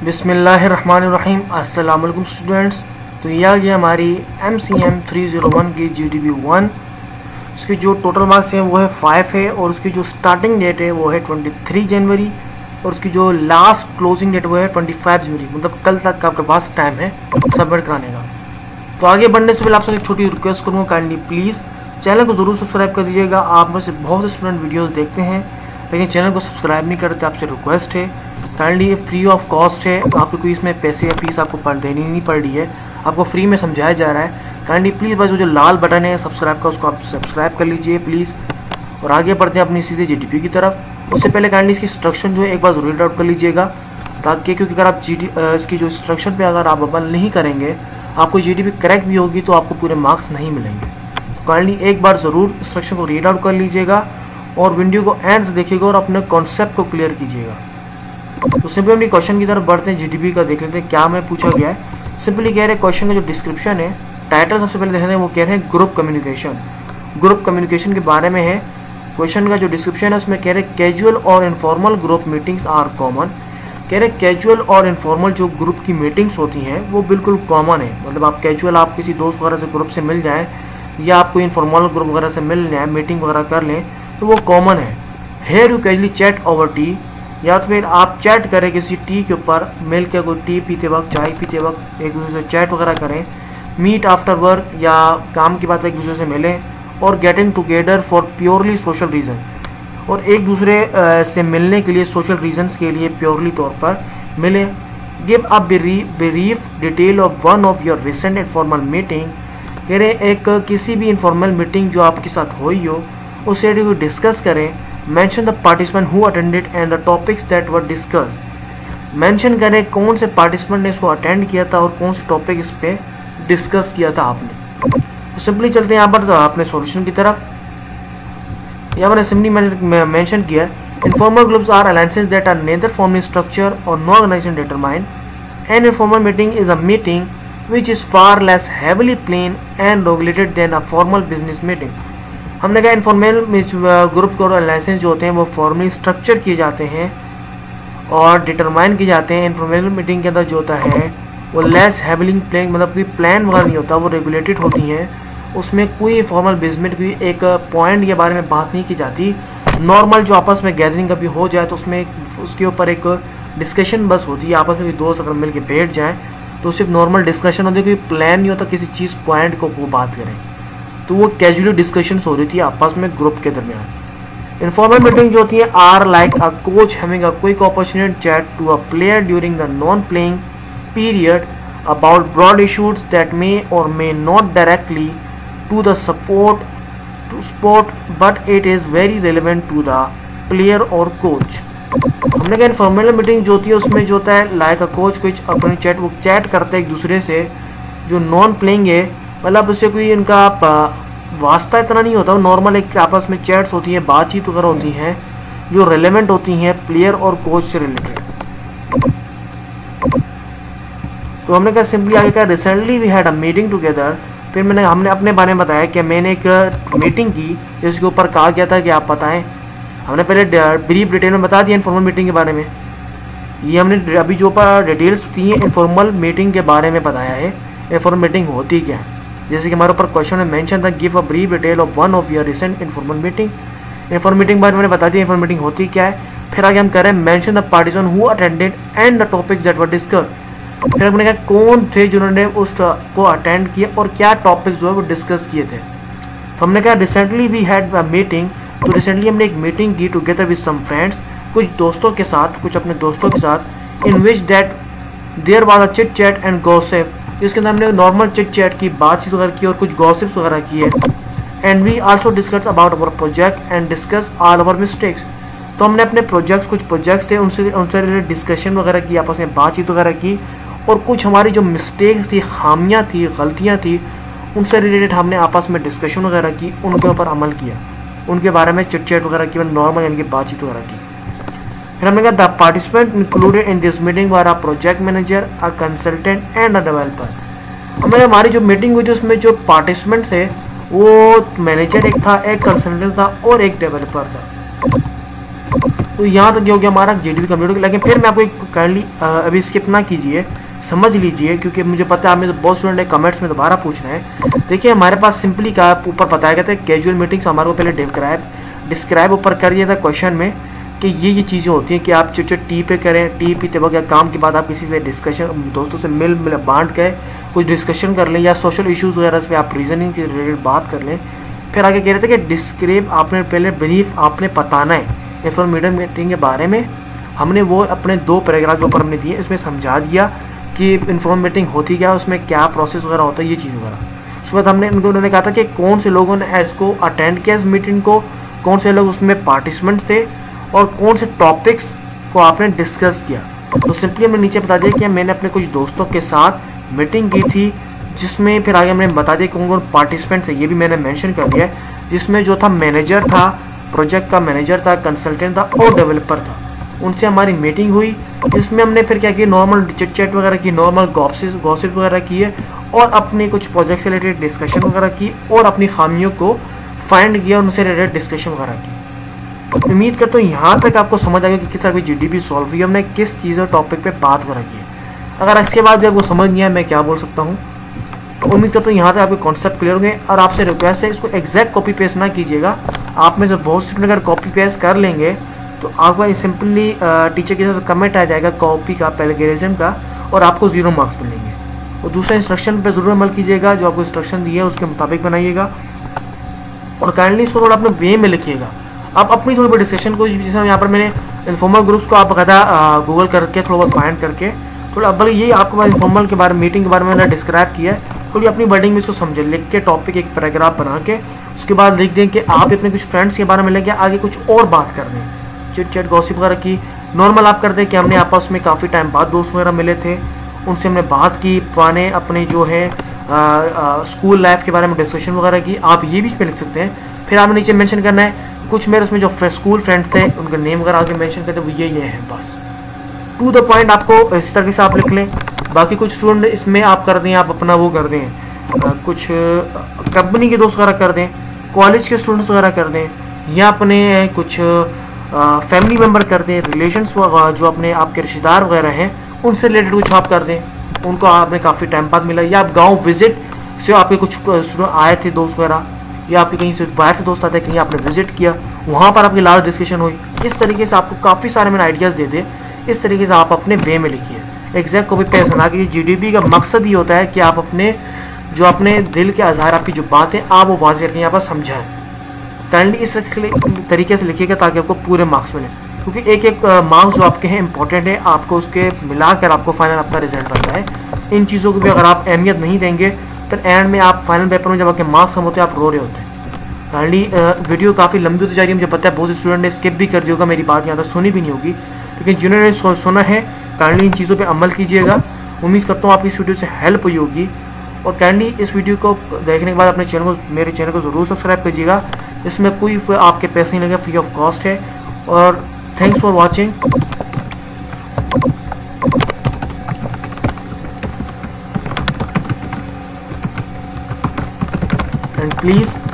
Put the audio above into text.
बिस्मिल्लाहिर्रहमानिर्रहीम। अस्सलाम वालेकुम स्टूडेंट्स। तो यह आ गया हमारी MCM 301 की GDB 1। उसके जो टोटल मार्क्स हैं वो है 5 है और उसकी जो स्टार्टिंग डेट है वो है 23 जनवरी और उसकी जो लास्ट क्लोजिंग डेट वो है 25 जनवरी। मतलब कल तक आपके पास टाइम है सबमिट कराने का। तो आगे बढ़ने से पहले आपसे एक छोटी रिक्वेस्ट करूँगा, काइंडली प्लीज़ चैनल को ज़रूर सब्सक्राइब कर दीजिएगा। आप में से बहुत से स्टूडेंट वीडियोस देखते हैं लेकिन चैनल को सब्सक्राइब नहीं करते, आपसे रिक्वेस्ट है काइंडली, फ्री ऑफ कॉस्ट है, आपको कोई इसमें पैसे या फीस आपको देनी नहीं पड़ रही है, आपको फ्री में समझाया जा रहा है। काइंडली प्लीज़ बस जो लाल बटन है सब्सक्राइब का उसको आप सब्सक्राइब कर लीजिए प्लीज़। और आगे बढ़ते हैं अपनी सीधे GDP की तरफ। उससे पहले काइंडली इसकी इंस्ट्रक्शन जो है एक बार जरूर रीड आउट कर लीजिएगा, ताकि क्योंकि अगर आप इसकी जो इंस्ट्रक्शन पे अगर आप अमल नहीं करेंगे, आपको GDP करेक्ट भी होगी तो आपको पूरे मार्क्स नहीं मिलेंगे। काइंडली एक बार ज़रूर इंस्ट्रक्शन को रीड आउट कर लीजिएगा और वीडियो को एंड से देखिएगा और अपने कॉन्सेप्ट को क्लियर कीजिएगा। तो सिंपली अपनी क्वेश्चन की तरफ बढ़ते हैं। GDP का देख लेते हैं क्या हमें पूछा गया है। सिंपली कह रहे हैं क्वेश्चन का जो डिस्क्रिप्शन है, टाइटल सबसे पहले देख रहे हैं, वो कह रहे हैं ग्रुप कम्युनिकेशन। ग्रुप कम्युनिकेशन के बारे में है क्वेश्चन का जो डिस्क्रिप्शन है, उसमें कह रहे हैं कैजुअल और informal group meetings are common. कह रहे हैं कैजुअल और इनफॉर्मल जो ग्रुप की मीटिंग्स होती हैं वो बिल्कुल कॉमन है। मतलब आप कैजुअल आप किसी दोस्त वगैरह से ग्रुप से मिल जाएं या आप कोई इनफॉर्मल ग्रुप वगैरह से मिल जाए, मीटिंग वगैरह कर लें, तो वो कॉमन है। Here you casually chat over tea, या तो फिर आप चैट करें किसी टी के ऊपर मिल के, कोई टी पीते वक्त, चाय पीते वक्त एक दूसरे से चैट वगैरह करें। मीट आफ्टर वर्क, या काम की बात एक दूसरे से मिलें। और getting together for purely social reason, और एक दूसरे से मिलने के लिए सोशल रीजन्स के लिए प्योरली तौर पर मिले। Give a brief detail of one of your recent informal meeting. कह रहे एक किसी भी इनफॉर्मल मीटिंग जो आपके साथ हुई हो उसे डिस्कस करें। Mention the participant who attended and the topics that were discuss. Mention करें कौन से पार्टिसिपेंट ने इसको अटेंड किया था और कौन से टॉपिक इस पे डिस्कस किया था आपने। तो सिंपली चलते हैं यहाँ पर अपने सॉल्यूशन की तरफ। यहाँ पर सिंपली मैंने मेंशन किया, informal groups are alliances that are neither formally structure or no organisation determined. An informal meeting is a meeting which is far less heavily planned and regulated than a formal business meeting। हमने कहा informal group और alliances जो होते हैं वो formally structure किए जाते हैं और डिटरमाइन किए जाते हैं। इनफॉर्मल मीटिंग के अंदर जो होता है वो लेस हेवली प्लान, मतलब कोई प्लान वगैरह नहीं होता, वो रेगुलेटेड होती हैं। उसमें कोई फॉर्मल बिजनेस की एक पॉइंट के बारे में बात नहीं की जाती। नॉर्मल जो आपस में गैदरिंग कभी हो जाए तो उसमें उसके ऊपर एक डिस्कशन बस होती है, आपस में दोस्त अगर मिल के बैठ जाएँ तो सिर्फ नॉर्मल डिस्कशन होती है, कोई प्लान नहीं होता किसी चीज़ पॉइंट को वो बात करें। तो वो कैजुअली डिस्कशंस हो रही थी आपस में ग्रुप के दरमियान। इनफॉर्मल मीटिंग जो होती है are like a coach having a quick opportunity chat to a player during the non playing period about broad issues that may or may not directly to the sport but it is very relevant to the player और coach. हमने कहा informal meeting जो होती है उसमें जो होता है लाइक अ कोच कुछ अपनी वो चैट करते हैं एक दूसरे से। जो नॉन प्लेइंग है मतलब उससे कोई इनका वास्ता इतना नहीं होता, नॉर्मल एक आपस में चैट्स होती हैं, बातचीत वगैरह होती हैं जो रेलेवेंट होती हैं प्लेयर और कोच से रिलेटेड। तो हमने कहा सिंपली आगे कहा recently we had a meeting together. फिर हमने अपने बारे में बताया कि मैंने एक मीटिंग की जिसके ऊपर कहा गया था कि आप बताएं। हमने पहले ब्रीफ डिटेल में बता दिया इनफॉर्मल मीटिंग के बारे में। ये हमने अभी जो पर डिटेल्स दी हैं इनफॉर्मल मीटिंग के बारे में बताया है इनफॉर्मल मीटिंग होती क्या है। जैसे कि हमारे ऊपर क्वेश्चन में मेंशन था, give a brief detail of one of your recent informal meeting. Informal meeting बारे में मैंने बता दिया इनफॉर्मल मीटिंग होती क्या है। फिर आगे हम कह रहे हैं mention the participant who attended and the topics that were discuss. फिर हमने कहा कौन थे जिन्होंने उस को अटेंड किया और क्या टॉपिक्स जो है वो डिस्कस किए थे। तो हमने कहा recently we had a meeting. तो रिसेंटली हमने एक मीटिंग की टुगेदर विद सम फ्रेंड्स, कुछ दोस्तों के साथ, कुछ अपने दोस्तों के साथ, in which that there was a chit chat and gossip, जिसके अंदर हमने नॉर्मल चिट चैट की, बातचीत वगैरह की और कुछ गॉसिप्स वगैरह की है। And we also discuss about our project and discuss all our mistakes. तो हमने अपने प्रोजेक्ट्स, कुछ प्रोजेक्ट्स थे उनसे रिलेटेड डिस्कशन वगैरह की, आपस में बातचीत वगैरह की, और कुछ हमारी जो मिस्टेक्स थी, खामियाँ थी, गलतियाँ थी, उनसे रिलेटेड हमने आपस में डिस्कशन वगैरह की, उनके ऊपर अमल किया, उनके बारे में चिट चैट वगैरह की, नॉर्मल यानी कि बातचीत वगैरह की। फिर हमने कहा the participant included in this meeting were a project manager, a consultant and a developer. हमें हमारी जो मीटिंग हुई थी उसमें जो पार्टिसिपेंट थे वो मैनेजर एक था, एक कंसल्टेंट था और एक डेवलपर था। तो यहाँ तक ये हो गया हमारा जीडीपी कंप्लीट हो गया। लेकिन फिर मैं आपको एक काइंडली अभी स्किप ना कीजिए, समझ लीजिए, क्योंकि मुझे पता है आप में तो बहुत स्टूडेंट है कमेंट्स में दोबारा पूछ रहे हैं। देखिए हमारे पास सिंपली का ऊपर बताया गया था कैजुअल मीटिंग्स हमारे को पहले डिस्क्राइब ऊपर कर दिया था क्वेश्चन में कि ये चीज़ें होती हैं कि आप जो टी पे करें, टी पीते वक्त या काम के बाद आप किसी से डिस्कशन दोस्तों से मिल बांट के कुछ डिस्कशन कर लें या सोशल इश्यूज़ वगैरह पे आप रीजनिंग के रिलेटेड बात कर लें। फिर आगे कह रहे थे कि डिस्क्राइब आपने पहले ब्रीफ आपने बताना है इंफॉर्मेटिव मीटिंग के बारे में। हमने वो अपने 2 पैराग्राफ के ऊपर हमने दिए, इसमें समझा दिया कि इन्फॉर्म मीटिंग होती क्या, उसमें क्या प्रोसेस वगैरह होता है, ये चीज़ वगैरह। उसके बाद उन्होंने कहा था कि कौन से लोगों ने इसको अटेंड किया इस मीटिंग को, कौन से लोग उसमें पार्टिसिपेंट्स थे और कौन से टॉपिक्स को आपने डिस्कस किया। तो सिंपली हमने नीचे बता दिया कि मैंने अपने कुछ दोस्तों के साथ मीटिंग की थी, जिसमें फिर आगे मैंने बता दिया कौन कौन पार्टिसिपेंट्स है, ये भी मैंने मेंशन कर दिया है। जिसमें जो था मैनेजर था, प्रोजेक्ट का मैनेजर था, कंसल्टेंट था और डेवलपर था, उनसे हमारी मीटिंग हुई। जिसमें हमने फिर क्या किया, नॉर्मल चिट चैट वगैरह की, नॉर्मल गॉसिप वगैरह किए और अपने कुछ प्रोजेक्ट से रिलेटेड डिस्कशन वगैरह की और अपनी खामियों को फाइंड किया, उनसे रिलेटेड डिस्कशन वगैरह की। उम्मीद करता हूँ यहाँ तक आपको समझ आ गया कि किस तरह की जीडीपी सॉल्व हुई, हमने किस चीज़ और टॉपिक पे बात वगैरह की। अगर इसके बाद भी आपको समझ नहीं आया मैं क्या बोल सकता हूँ, तो उम्मीद करता हूँ यहाँ तक आपके कॉन्सेप्ट क्लियर होंगे। और आपसे रिक्वेस्ट है इसको एग्जैक्ट कॉपी पेस्ट ना कीजिएगा। आप में से बहुत स्टूडेंट अगर कॉपी पेस्ट कर लेंगे तो आपको सिंपली टीचर के साथ कमेंट आ जाएगा कॉपी का, प्लेगरिज्म का, और आपको 0 मार्क्स मिलेंगे। और दूसरा इंस्ट्रक्शन पे जरूर अमल कीजिएगा, जो आपको इंस्ट्रक्शन दिए उसके मुताबिक बनाइएगा और काइंडली इसको थोड़ा अपने वे में लिखिएगा। आप अपनी थोड़ी बहुत डिस्कशन को, जैसे यहाँ पर मैंने इन्फॉर्मल ग्रुप्स को आप बकायदा गूगल करके थोड़ा बहुत फाइंड करके थोड़ा अब ये आपको इन्फॉर्मल के बारे में, मीटिंग के बारे में मैंने डिस्क्राइब किया है, थोड़ी अपनी वर्डिंग में इसको समझे, लिख के टॉपिक एक पैराग्राफ बना के उसके बाद लिख दें कि आप अपने कुछ फ्रेंड्स के बारे में लेके आगे कुछ और बात कर दें, चिट चैट गॉसिप वगैरह की। नॉर्मल आप कर दें कि हमने आपस में काफ़ी टाइम बाद दोस्त वगैरह मिले थे, उनसे हमने बात की, पुराने अपने जो है स्कूल लाइफ के बारे में डिस्कशन वगैरह की। आप ये भी लिख सकते हैं। फिर आपने नीचे मेंशन करना है कुछ मेरे उसमें जो स्कूल फ्रेंड्स थे उनके नेम वगैरह आगे मेंशन करते, वो ये है, बस टू द पॉइंट आपको इस तरीके से आप लिख लें। बाकी कुछ स्टूडेंट इसमें आप कर दें, आप अपना वो कर दें, कुछ कंपनी के दोस्त वगैरह कर दें, कॉलेज के स्टूडेंट्स वगैरह कर दें, या अपने कुछ फैमिली मेम्बर कर दें, रिलेशंस जो अपने आपके रिश्तेदार वगैरह हैं उनसे रिलेटेड कुछ आप कर दें, उनको आपने काफ़ी टाइम बाद मिला, या आप गाँव विजिट से आपके कुछ स्टूडेंट आए थे दोस्त वगैरह, या आपके कहीं से बाहर से दोस्त आते हैं, कहीं आपने विजिट किया, वहाँ पर आपकी लास्ट डिस्कशन हुई। इस तरीके से आपको काफ़ी सारे मैंने आइडियाज़ दे दिए। इस तरीके से आप अपने वे में लिखिए, एग्जैक्ट कॉपी पेस्ट ना कीजिए। जीडीपी का मकसद ये होता है कि आप अपने जो अपने दिल के आधार आपकी जो बातें आप वो वाज़ेह करके यहाँ पर समझाएं। काइंडली इस तरीके से लिखिएगा ताकि आपको पूरे मार्क्स मिले, क्योंकि एक एक मार्क्स जो आपके हैं इंपॉर्टेंट है, आपको उसके मिलाकर आपको फाइनल अपना रिजल्ट बनता है। इन चीज़ों को भी अगर आप अहमियत नहीं देंगे फिर एंड में आप फाइनल पेपर में जब आपके मार्क्स कम होते हैं आप रो रहे होते हैं। काइंडली वीडियो काफ़ी लंबी होती जा रही है, मुझे पता है बहुत से स्टूडेंट ने स्किप भी कर दिया होगा, मेरी बात यहाँ तक सुनी भी नहीं होगी, लेकिन जिन्होंने सुना है काइंडली इन चीज़ों पे अमल कीजिएगा। उम्मीद करता हूँ आपकी इस वीडियो से हेल्प हुई होगी। और काइंडली इस वीडियो को देखने के बाद अपने चैनल को, मेरे चैनल को ज़रूर सब्सक्राइब कीजिएगा। इसमें कोई आपके पैसे नहीं लगेगा, फ्री ऑफ कॉस्ट है। और thanks for watching and please